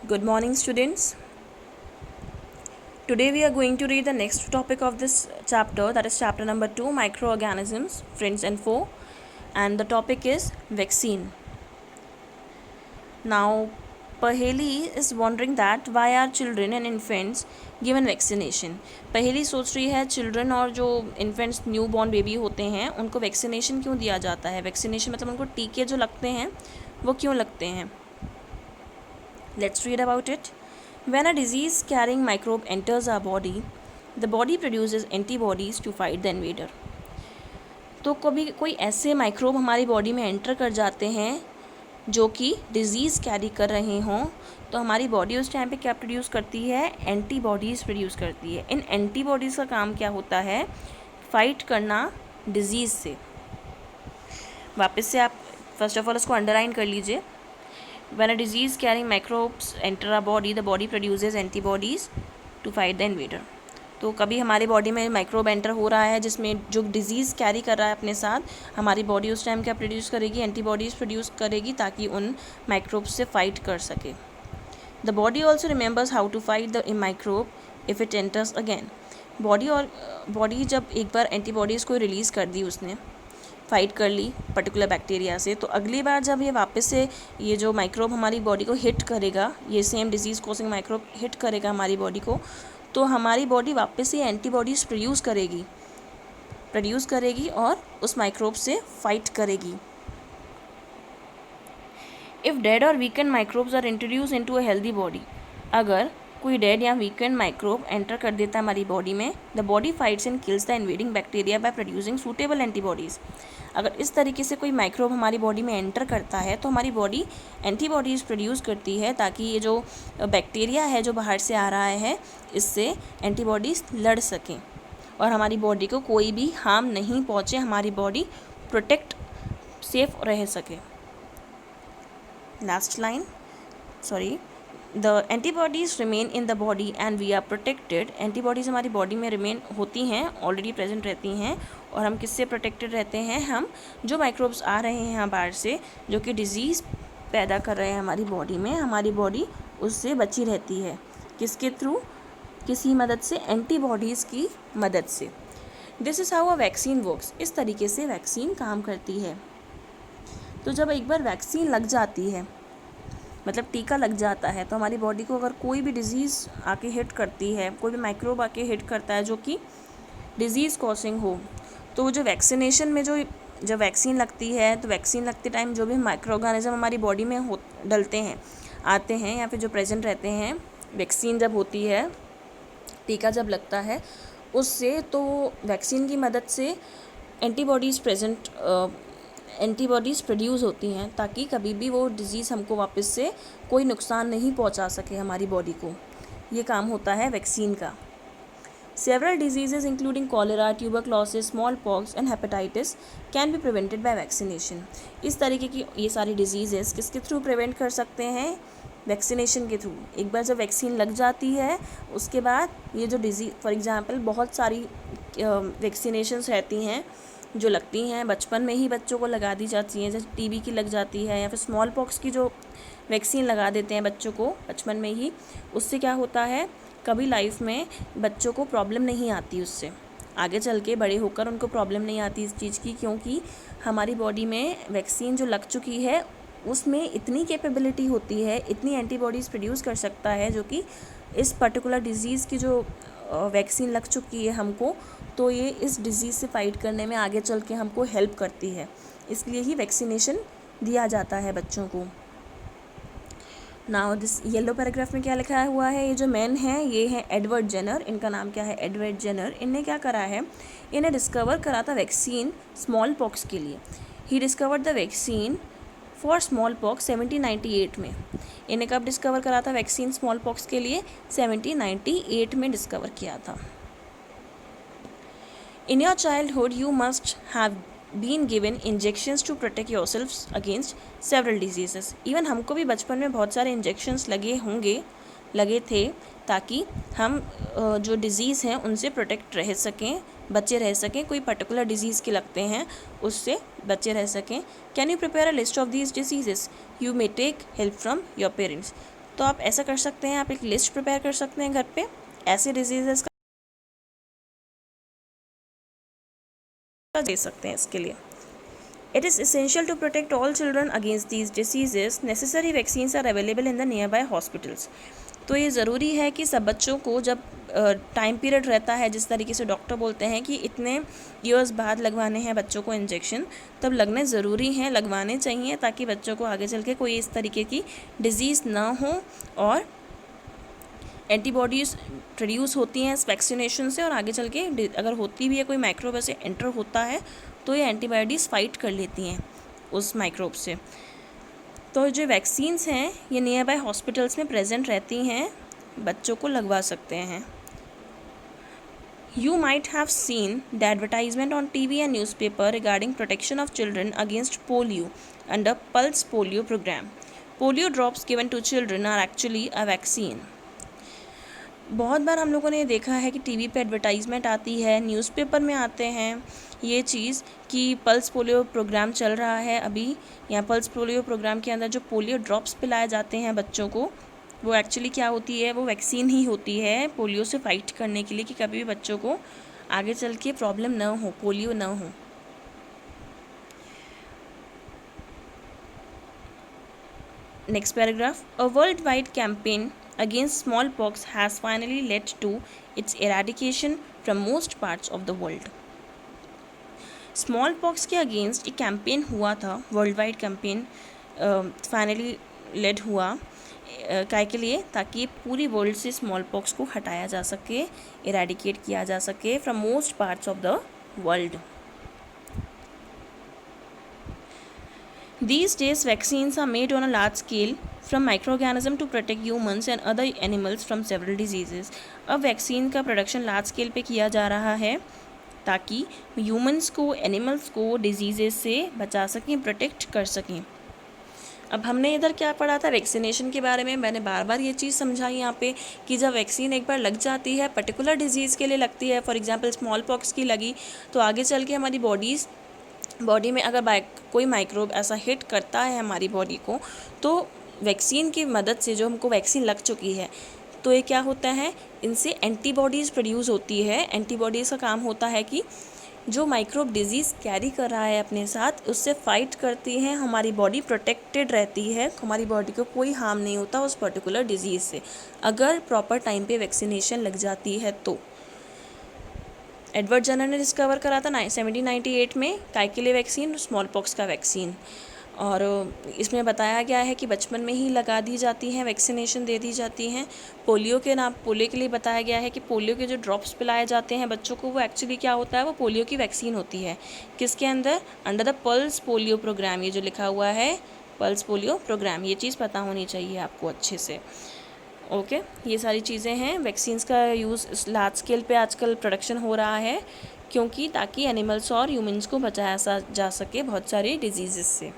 Good morning, students. Today we are going to read the next topic of this chapter, that is chapter number 2, Microorganisms, Friends and Foe, and the topic is vaccine. Now, Paheli is wondering that why are children and infants given vaccination. पहेली सोच रही है children और जो infants new born baby होते हैं उनको vaccination क्यों दिया जाता है. वैक्सीनेशन मतलब उनको टीके जो लगते हैं वो क्यों लगते हैं. Let's read about it. When a disease carrying microbe enters our body, the body produces antibodies to fight the invader. तो कभी कोई ऐसे माइक्रोब हमारी बॉडी में एंटर कर जाते हैं जो कि डिजीज़ कैरी कर रहे हों, तो हमारी बॉडी उस टाइम पे क्या प्रोड्यूस करती है, एंटीबॉडीज़ प्रोड्यूस करती है. इन एंटीबॉडीज़ का काम क्या होता है, फाइट करना डिजीज़ से. वापस से आप फर्स्ट ऑफ ऑल इसको अंडरलाइन कर लीजिए. When a disease carrying microbes enter our body, the body produces antibodies to fight the invader. तो कभी हमारी बॉडी में माइक्रोब एंटर हो रहा है जिसमें जो डिजीज़ कैरी कर रहा है अपने साथ, हमारी बॉडी उस टाइम क्या प्रोड्यूस करेगी, एंटीबॉडीज़ प्रोड्यूस करेगी ताकि उन माइक्रोब्स से फाइट कर सके. The body also remembers how to fight the microbe if it enters again. Body जब एक बार एंटीबॉडीज़ को रिलीज़ कर दी, उसने फाइट कर ली पर्टिकुलर बैक्टीरिया से, तो अगली बार जब ये वापस से ये जो माइक्रोब हमारी बॉडी को हिट करेगा, ये same disease causing microbe hit करेगा हमारी बॉडी को, तो हमारी बॉडी वापस से एंटीबॉडीज़ प्रोड्यूस करेगी और उस माइक्रोब से फाइट करेगी. इफ़ डेड और weakened microbes are introduced into a healthy body, अगर कोई डेड या वीकेंड माइक्रोब एंटर कर देता है हमारी बॉडी में, the body fights and kills the invading bacteria by producing suitable antibodies. अगर इस तरीके से कोई माइक्रोब हमारी बॉडी में एंटर करता है तो हमारी बॉडी एंटीबॉडीज़ प्रोड्यूस करती है ताकि ये जो बैक्टीरिया है जो बाहर से आ रहा है, इससे एंटीबॉडीज़ लड़ सकें और हमारी बॉडी को कोई भी हार्म नहीं पहुँचे, हमारी बॉडी प्रोटेक्ट सेफ रह सके. Last line, sorry, the antibodies remain in the body and we are protected. Antibodies हमारी बॉडी में रिमेन होती हैं, ऑलरेडी प्रेजेंट रहती हैं, और हम किससे प्रोटेक्टेड रहते हैं, हम जो माइक्रोब्स आ रहे हैं यहाँ बाहर से जो कि डिजीज़ पैदा कर रहे हैं हमारी बॉडी में, हमारी बॉडी उससे बची रहती है. किसके थ्रू, किसी मदद से, एंटीबॉडीज़ की मदद से. This is how a vaccine works. इस तरीके से वैक्सीन काम करती है. तो जब एक बार वैक्सीन लग जाती है, मतलब टीका लग जाता है, तो हमारी बॉडी को अगर कोई भी डिज़ीज़ आके हिट करती है, कोई भी माइक्रोब आके हिट करता है जो कि डिज़ीज़ कॉजिंग हो, तो जो वैक्सीनेशन में जब वैक्सीन लगती है, तो वैक्सीन लगते टाइम जो भी माइक्रो ऑर्गेनिज्म हमारी बॉडी में डलते हैं, आते हैं या फिर जो प्रेजेंट रहते हैं, वैक्सीन जब होती है, टीका जब लगता है उससे, तो वैक्सीन की मदद से एंटीबॉडीज़ प्रोड्यूस होती हैं ताकि कभी भी वो डिज़ीज़ हमको वापस से कोई नुकसान नहीं पहुंचा सके हमारी बॉडी को. ये काम होता है वैक्सीन का. Several diseases including cholera, tuberculosis, small pox and hepatitis can be prevented by vaccination. इस तरीके की ये सारी डिजीज़ेस किसके थ्रू प्रिवेंट कर सकते हैं, वैक्सीनेशन के थ्रू. एक बार जब वैक्सीन लग जाती है उसके बाद ये जो डिजीज़, फॉर एग्जांपल बहुत सारी वैक्सीनेशंस रहती हैं जो लगती हैं, बचपन में ही बच्चों को लगा दी जाती हैं, जैसे टीबी की लग जाती है या फिर स्मॉल पॉक्स की जो वैक्सीन लगा देते हैं बच्चों को बचपन में ही. उससे क्या होता है, कभी लाइफ में बच्चों को प्रॉब्लम नहीं आती, उससे आगे चल के बड़े होकर उनको प्रॉब्लम नहीं आती इस चीज़ की, क्योंकि हमारी बॉडी में वैक्सीन जो लग चुकी है उसमें इतनी कैपेबिलिटी होती है, इतनी एंटीबॉडीज़ प्रोड्यूस कर सकता है जो कि इस पर्टिकुलर डिज़ीज़ की जो वैक्सीन लग चुकी है हमको, तो ये इस डिज़ीज़ से फाइट करने में आगे चल के हमको हेल्प करती है. इसलिए ही वैक्सीनेशन दिया जाता है बच्चों को. नाउ दिस येलो पैराग्राफ में क्या लिखा हुआ है, ये जो मैन है ये है एडवर्ड जेनर. इनका नाम क्या है, एडवर्ड जेनर. इनने क्या करा है, इन्हें डिस्कवर करा था वैक्सीन स्मॉल पॉक्स के लिए. He discovered the vaccine for small pox 1798 में. इन्हें कब डिस्कवर करा था वैक्सीन स्मॉल पॉक्स के लिए, 1798 में डिस्कवर किया था. In your childhood, you must have been given injections to protect yourselves against several diseases. Even हमको भी बचपन में बहुत सारे इंजेक्शंस लगे थे ताकि हम जो डिज़ीज़ हैं उनसे प्रोटेक्ट रह सकें, बचे रह सकें. कोई पर्टिकुलर डिज़ीज़ के लगते हैं उससे बचे रह सकें. Can you prepare a list of these diseases, you may take help from your parents. तो आप ऐसा कर सकते हैं, आप एक लिस्ट प्रिपेयर कर सकते हैं घर पे ऐसे डिजीज़ेस का दे सकते हैं इसके लिए। It is essential to protect all children against these diseases. Necessary vaccines are available in the nearby hospitals. तो ये ज़रूरी है कि सब बच्चों को जब टाइम पीरियड रहता है, जिस तरीके से डॉक्टर बोलते हैं कि इतने ईयर्स बाद लगवाने हैं बच्चों को इंजेक्शन, तब लगने ज़रूरी हैं, लगवाने चाहिए ताकि बच्चों को आगे चल के कोई इस तरीके की डिज़ीज़ ना हो और एंटीबॉडीज़ प्रोड्यूस होती हैं इस वैक्सीनेशन से, और आगे चल के अगर होती भी है कोई माइक्रोब ऐसे एंटर होता है तो ये एंटीबॉडीज़ फाइट कर लेती हैं उस माइक्रोब से। तो जो वैक्सीन्स हैं ये नियर बाय हॉस्पिटल्स में प्रेजेंट रहती हैं, बच्चों को लगवा सकते हैं। You might have seen the advertisement on TV and newspaper regarding protection of children against polio under Pulse Polio program. Polio drops given to children are actually a vaccine. बहुत बार हम लोगों ने देखा है कि टीवी पे एडवर्टाइजमेंट आती है, न्यूज़पेपर में आते हैं ये चीज़ कि पल्स पोलियो प्रोग्राम चल रहा है अभी। यहाँ पल्स पोलियो प्रोग्राम के अंदर जो पोलियो ड्रॉप्स पिलाए जाते हैं बच्चों को, वो एक्चुअली क्या होती है, वो वैक्सीन ही होती है पोलियो से फाइट करने के लिए, कि कभी भी बच्चों को आगे चल के प्रॉब्लम ना हो, पोलियो ना हो। Next paragraph, a world wide campaign against smallpox has finally led to its eradication from most parts of the world. Smallpox के अगेंस्ट एक कैंपेन हुआ था, worldwide campaign finally led हुआ काय के लिए, ताकि पूरी वर्ल्ड से स्मॉलपॉक्स को हटाया जा सके, इरेडिकेट किया जा सके from most parts of the world. These days, vaccines are made on a large scale from microorganisms to protect humans and other animals from several diseases. अब वैक्सीन का प्रोडक्शन लार्ज स्केल पे किया जा रहा है ताकि ह्यूमंस को, animals को डिजीज़ेज से बचा सकें, प्रोटेक्ट कर सकें। अब हमने इधर क्या पढ़ा था, वैक्सीनेशन के बारे में। मैंने बार बार ये चीज़ समझाई यहाँ पे कि जब वैक्सीन एक बार लग जाती है, पर्टिकुलर डिजीज़ के लिए लगती है, फॉर एग्जांपल स्मॉल पॉक्स की लगी, तो आगे चल के हमारी बॉडी में अगर कोई माइक्रोब ऐसा हिट करता है हमारी बॉडी को, तो वैक्सीन की मदद से, जो हमको वैक्सीन लग चुकी है, तो ये क्या होता है, इनसे एंटीबॉडीज़ प्रोड्यूस होती है। एंटीबॉडीज़ का काम होता है कि जो माइक्रोब डिजीज़ कैरी कर रहा है अपने साथ, उससे फाइट करती है, हमारी बॉडी प्रोटेक्टेड रहती है, हमारी बॉडी को कोई हार्म नहीं होता उस पर्टिकुलर डिजीज़ से, अगर प्रॉपर टाइम पे वैक्सीनेशन लग जाती है तो। एडवर्ड जनर ने डिस्कवर करा था 1798 में काय के लिए वैक्सीन, स्मॉल पॉक्स का वैक्सीन, और इसमें बताया गया है कि बचपन में ही लगा दी जाती हैं, वैक्सीनेशन दे दी जाती हैं। पोलियो के लिए बताया गया है कि पोलियो के जो ड्रॉप्स पिलाए जाते हैं बच्चों को, वो एक्चुअली क्या होता है, वो पोलियो की वैक्सीन होती है। किसके अंदर, under the pulse polio programme, ये जो लिखा हुआ है पल्स पोलियो प्रोग्राम, ये चीज़ पता होनी चाहिए आपको अच्छे से। ओके, ये सारी चीज़ें हैं। वैक्सीन्स का यूज़ लार्ज स्केल पे आजकल प्रोडक्शन हो रहा है, क्योंकि ताकि एनिमल्स और ह्यूमंस को बचाया जा सके बहुत सारी डिजीज़ से।